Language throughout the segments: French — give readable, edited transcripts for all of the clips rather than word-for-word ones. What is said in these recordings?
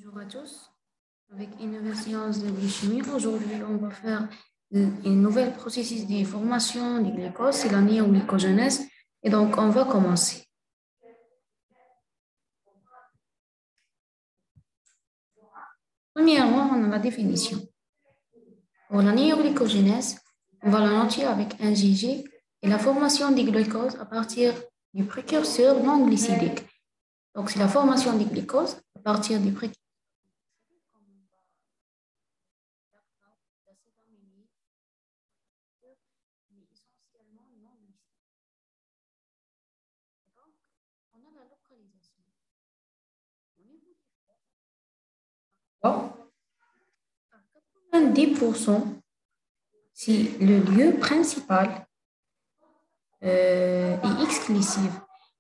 Bonjour à tous, avec une nouvelle séance de biochimie. Aujourd'hui, on va faire une nouvelle processus de formation du glucose, c'est la néoglycogénèse. Et donc, on va commencer. Premièrement, on a la définition. Pour la néoglycogénèse, on va la noter avec un GG et la formation du glucose à partir du précurseur non glycidique. Donc, c'est la formation du glucose à partir du précurseur. On a la localisation. À 90%, si le lieu principal est exclusif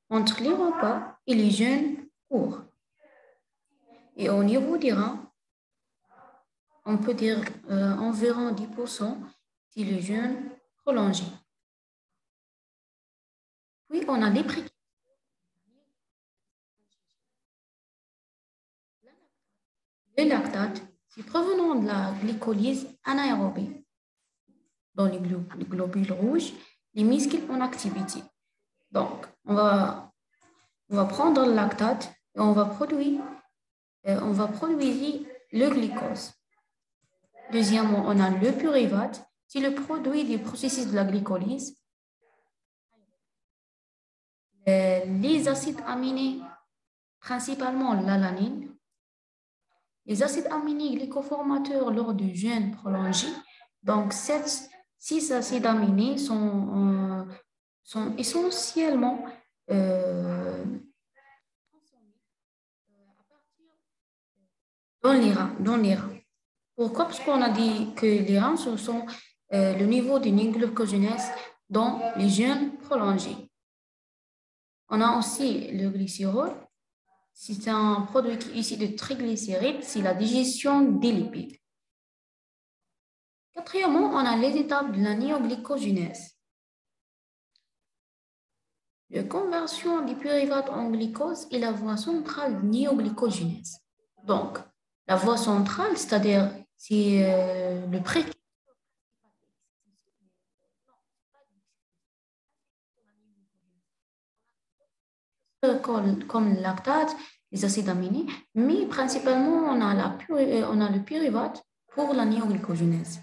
entre les repas et les jeûnes courts. Et au niveau des reins, on peut dire environ 10% si le jeûne prolongé. Puis, on a les précurseurs. Le lactate, c'est provenant de la glycolyse anaérobie. Dans les globules rouges, les muscles en activité. Donc, on va prendre le lactate et on va produire le glucose. Deuxièmement, on a le pyruvate, c'est le produit du processus de la glycolyse. Les acides aminés, principalement l'alanine. Les acides aminés glycoformateurs lors du jeûne prolongé. Donc, 6 acides aminés sont essentiellement dans les reins. Pourquoi? Parce qu'on a dit que les reins, ce sont le niveau de glycogénèse dans les jeûnes prolongés. On a aussi le glycérol. C'est un produit qui est issu de triglycérides, c'est la digestion des lipides. Quatrièmement, on a les étapes de la néoglycogénèse. La conversion du pyruvate en glucose est la voie centrale de néoglycogénèse. Donc, la voie centrale, c'est-à-dire c'est le précurseur comme le lactate, les acides aminés, mais principalement on a le pyruvate pour la néoglycogénèse.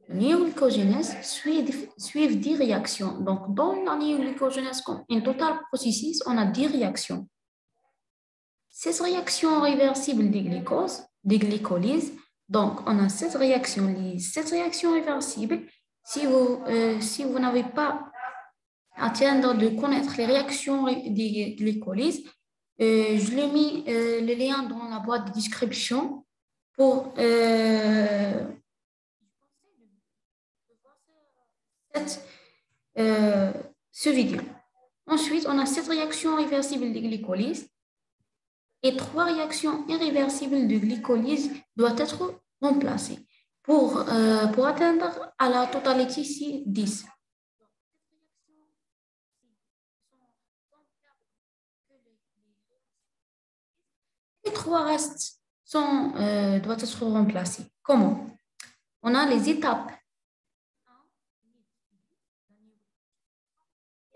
La néoglycogénèse suit 10 réactions. Donc, dans la néoglycogénèse, comme un total processus, on a 10 réactions. 16 réactions réversibles des glycolyses. Donc, on a 16 réactions. Les 16 réactions réversibles, si vous n'avez pas atteindre de connaître les réactions des glycolyses, je l'ai mis le lien dans la boîte de description pour ce vidéo. Ensuite, on a 7 réactions réversibles de glycolyse et 3 réactions irréversibles de glycolyse doivent être remplacées pour atteindre à la totalité ici 10. Les 3 restes doivent être remplacés. Comment? On a les étapes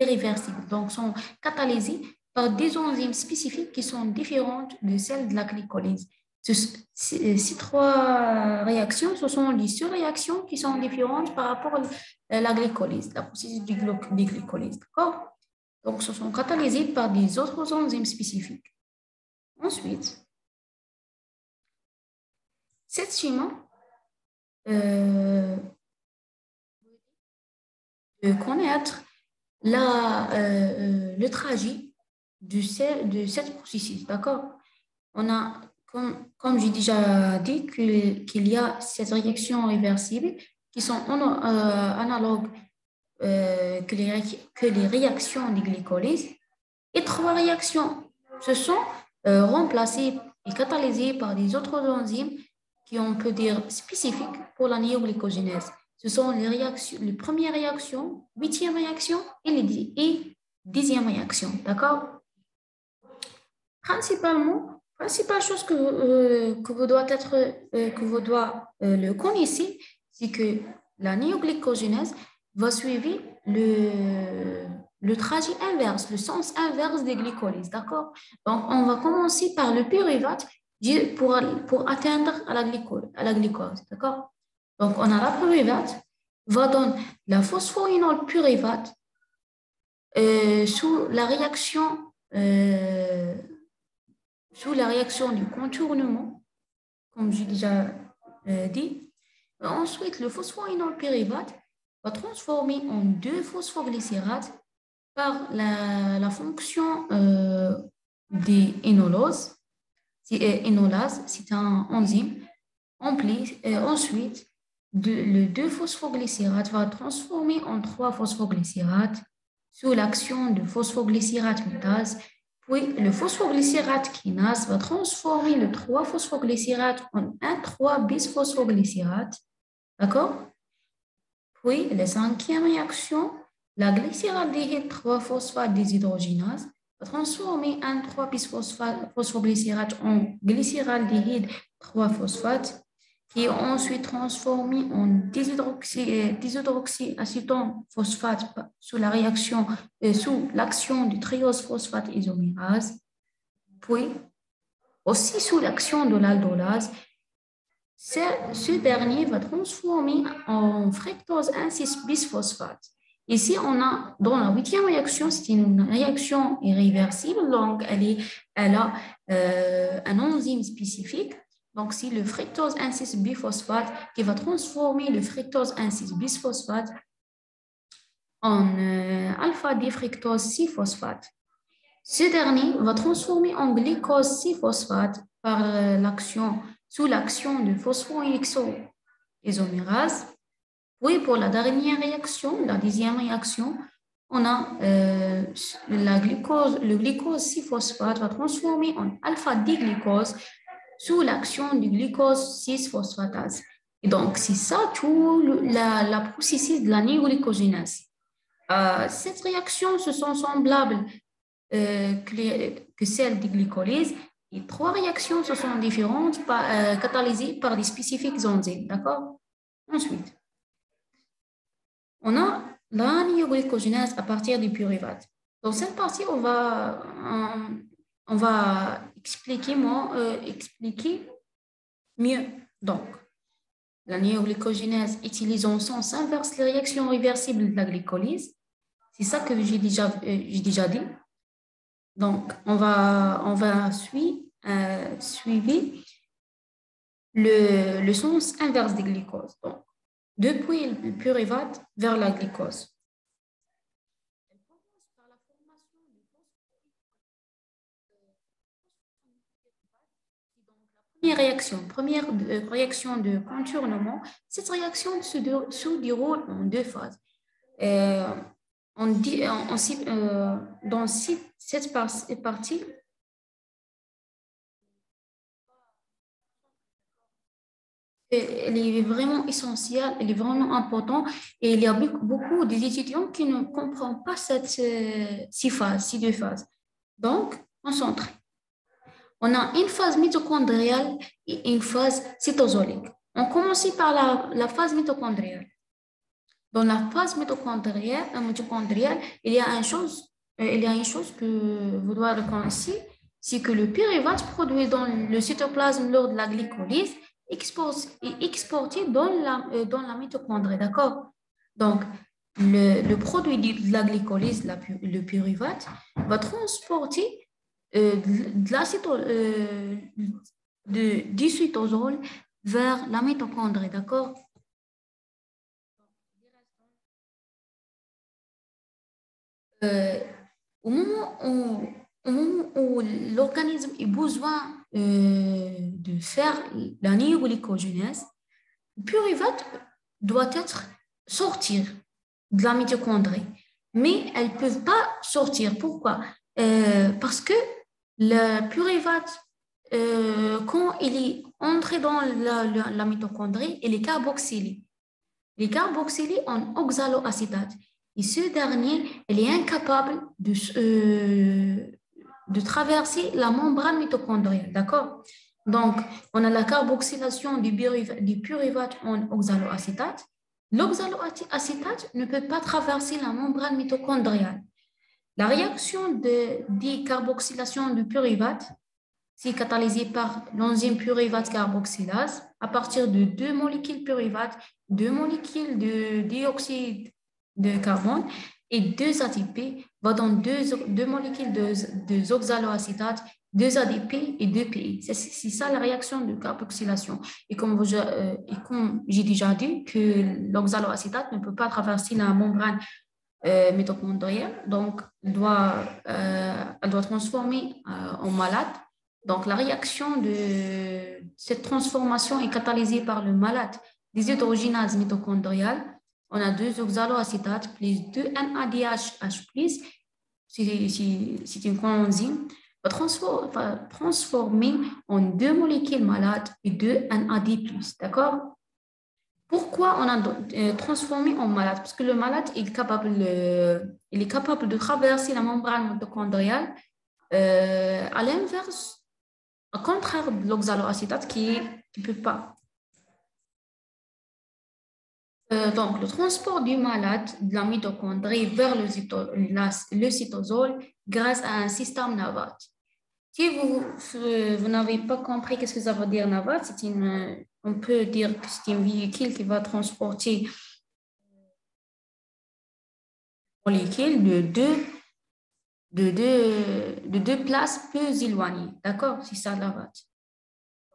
irréversibles, donc sont catalysées par des enzymes spécifiques qui sont différentes de celles de la glycolyse. Ces 3 réactions, ce sont les seules réactions qui sont différentes par rapport à la glycolyse, la processus de glycolyse. D'accord? Donc, ce sont catalysées par des autres enzymes spécifiques. Ensuite, cette schéma de connaître le trajet de cette processus, d'accord? On a, comme j'ai déjà dit, qu'il y a ces réactions réversibles qui sont analogues que les réactions de glycolyse, et 3 réactions se sont remplacées et catalysées par des autres enzymes qui on peut dire spécifiques pour la néoglycogénèse. Ce sont les premières réactions, 8e réaction et 10e réaction, d'accord? Principalement, principale chose que vous doit être, que vous doit le connaître, c'est que la néoglycogénèse va suivre le trajet inverse, le sens inverse des glycolyses, d'accord? Donc, on va commencer par le pyruvate pour atteindre à la glucose, d'accord? Donc, on a la pyruvate, va donner la phosphoïnol pyruvate sous la réaction du contournement, comme j'ai déjà dit. Ensuite, le phosphoïnol pyruvate va transformer en deux phosphoglycérates par la fonction des énolases. Énolase, c'est un enzyme. Ensuite, le 2-phosphoglycérate va transformer en 3-phosphoglycérate sous l'action de phosphoglycérate mutase. Puis, le phosphoglycérate kinase va transformer le 3-phosphoglycérate en un 3-bisphosphoglycérate. D'accord? Puis, la cinquième réaction, la glycéraldéhyde 3-phosphate déshydrogénase va transformer un 3-bisphosphoglycérate en glycéraldéhyde 3-phosphate qui est ensuite transformé en déshydroxyacétone phosphate sous l'action du triose phosphate isomérase, puis aussi sous l'action de l'aldolase. Ce dernier va transformer en fructose 1,6-bisphosphate. Ici, on a dans la huitième réaction, c'est une réaction irréversible, donc elle a un enzyme spécifique. Donc, c'est le fructose 1,6-biphosphate qui va transformer le fructose 1,6-bisphosphate en alpha-difructose 6-phosphate. Ce dernier va transformer en glucose 6-phosphate par sous l'action de phosphoryxoisomérase. Puis, pour la dernière réaction, la deuxième réaction, on a le glucose 6-phosphate va transformer en alpha-diglucose sous l'action du glucose 6-phosphatase. Et donc, c'est ça tout la processus de la néoglycogénèse. Cette réaction se sont semblables que celles des glycolyses. Et trois réactions se sont différentes, catalysées par des spécifiques enzymes. D'accord? Ensuite, on a la néoglycogénèse à partir du pyruvate. Dans cette partie, on va expliquer mieux. Donc, la néoglycogénèse utilise en sens inverse les réactions réversibles de la glycolyse. C'est ça que j'ai déjà dit. Donc, on va suivre le sens inverse des glycoses. Donc, depuis le pyruvate vers la glycose. Première réaction de contournement, cette réaction se déroule en deux phases. Dans cette partie, elle est vraiment essentielle, elle est vraiment importante et il y a beaucoup d'étudiants qui ne comprennent pas ces deux phases. Donc, concentrez. On a une phase mitochondriale et une phase cytosolique. On commence par la phase mitochondriale. Dans la phase mitochondriale, il y a une chose que vous devez reconnaître, c'est que le pyruvate produit dans le cytoplasme lors de la glycolyse est exporté dans la mitochondrie, d'accord? Donc, le produit de la glycolyse, le pyruvate, va transporter du cytosol vers la mitochondrie, d'accord? Au moment où l'organisme a besoin de faire la néoglycogénèse, le pyruvate doit sortir de la mitochondrie, mais elles ne peuvent pas sortir. Pourquoi? Parce que le pyruvate, quand il est entré dans la mitochondrie, il est carboxylé. Il est carboxylé en oxaloacétate. Et ce dernier, il est incapable de traverser la membrane mitochondriale, d'accord? Donc, on a la carboxylation du pyruvate en oxaloacétate. L'oxaloacétate ne peut pas traverser la membrane mitochondriale. La réaction de décarboxylation du pyruvate, c'est catalysé par l'enzyme pyruvate carboxylase à partir de 2 molécules pyruvate, 2 molécules de dioxyde de carbone et 2 ATP, va dans 2 molécules de oxaloacétate, 2 ADP et 2 PI. C'est ça la réaction de carboxylation. Et comme j'ai déjà dit, que l'oxaloacétate ne peut pas traverser la membrane mitochondrienne, donc elle doit transformer en malate. Donc, la réaction de cette transformation est catalysée par le malate des hydrogénases mitochondriales. On a 2 oxaloacétates plus 2 NADH+, c'est une coenzyme, va transformer en 2 molécules malates et 2 NAD+, d'accord? Pourquoi on a transformé en malate? Parce que le malate est capable de traverser la membrane mitochondriale à l'inverse, au contraire de l'oxaloacétate qui ne peut pas. Donc, le transport du malate de la mitochondrie vers le cytosol grâce à un système NAVAT. Si vous n'avez pas compris qu'est-ce que ça veut dire NAVAT, on peut dire que c'est un véhicule qui va transporter molécules de deux places peu éloignées. D'accord? C'est ça NAVAT.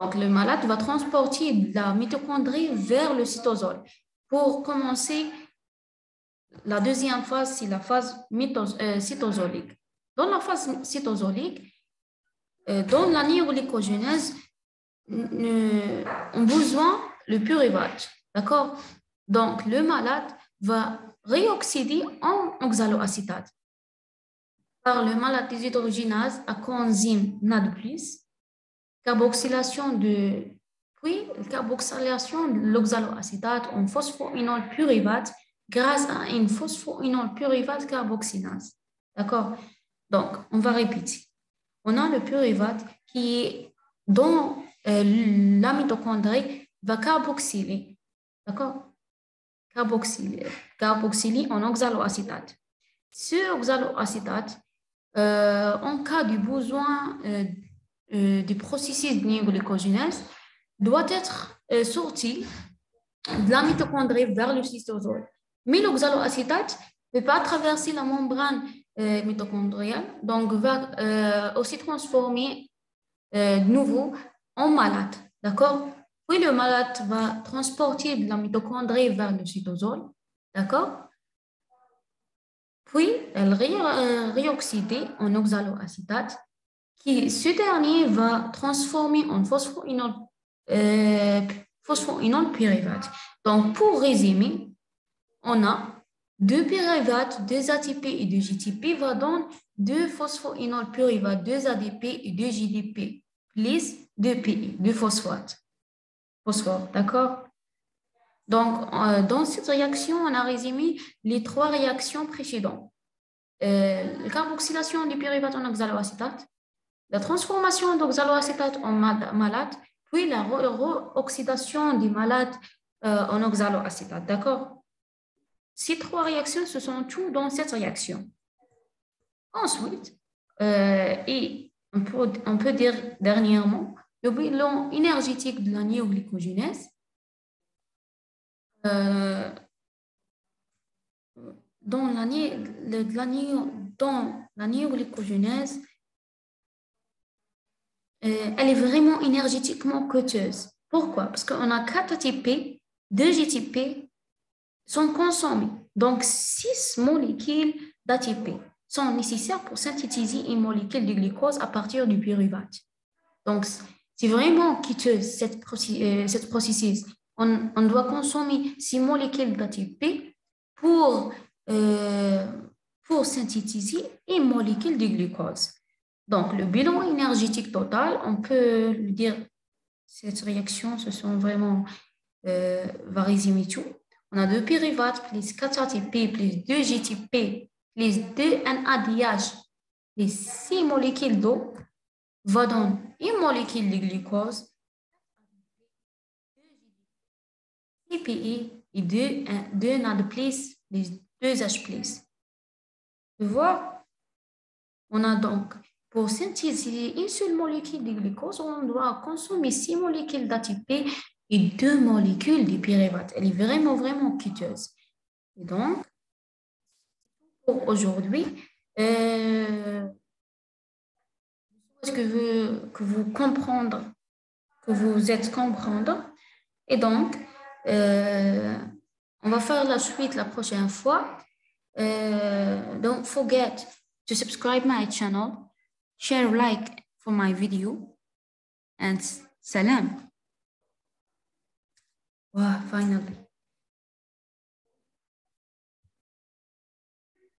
Donc, le malade va transporter la mitochondrie vers le cytosol. Pour commencer, la deuxième phase, c'est la phase cytosolique. Dans la phase cytosolique, dans la néoglycogénèse, on a besoin le pyruvate. D'accord? Donc, le malade va réoxyder en oxaloacétate par le malate des hydrogénases à coenzyme NAD+, carboxylation de l'oxaloacétate en phosphoinol pyruvate grâce à une phosphoinol pyruvate carboxylase. D'accord? Donc, on va répéter. On a le pyruvate qui est dans la mitochondrie va carboxyler. D'accord? Carboxyler en oxaloacétate. Ce oxaloacétate, en cas de besoin du processus de néoglycogénèse, doit être sorti de la mitochondrie vers le cytosol. Mais l'oxaloacétate ne peut pas traverser la membrane mitochondriale, donc va aussi transformer de nouveau en malate. D'accord? Puis le malate va transporter de la mitochondrie vers le cytosol. D'accord? Puis elle réoxydée en oxaloacétate, ce dernier va transformer en phosphoinol pyruvate. Donc, pour résumer, on a 2 pyruvates, 2 ATP et 2 GTP va donner 2 phosphoinol pyruvate, 2 ADP et 2 GDP, plus 2 PI, 2 phosphates. Phosphore, d'accord? Donc, dans cette réaction, on a résumé les 3 réactions précédentes. La carboxylation du pyruvate en oxaloacétate, la transformation d'oxaloacétate en malate, puis la réoxydation du malate en oxaloacétate, d'accord? Ces 3 réactions, ce sont tout dans cette réaction. Ensuite, et on peut dire dernièrement, le bilan énergétique de la néoglycogénèse dans la néoglycogénèse, elle est vraiment énergétiquement coûteuse. Pourquoi? Parce qu'on a 4 ATP, 2 GTP sont consommés. Donc, 6 molécules d'ATP sont nécessaires pour synthétiser une molécule de glucose à partir du pyruvate. Donc, c'est vraiment coûteux, cette processus. On doit consommer 6 molécules d'ATP pour synthétiser une molécule de glucose. Donc, le bilan énergétique total, on peut le dire, cette réaction, ce sont vraiment, va résumer tout. On a 2 pyruvates plus 4 ATP plus 2 GTP plus 2 NADH les 6 molécules d'eau va donner une molécule de glucose, CPI et 2 NAD+, les 2 H+. Tu vois, on a donc, pour synthétiser une seule molécule de glucose, on doit consommer 6 molécules d'ATP et 2 molécules de pyruvate. Elle est vraiment, vraiment coûteuse. Et donc, pour aujourd'hui, que vous comprendre, que vous êtes comprendre. Et donc, on va faire la suite la prochaine fois. Don't forget to subscribe my channel, share like for my video, and salam. Wow, finally.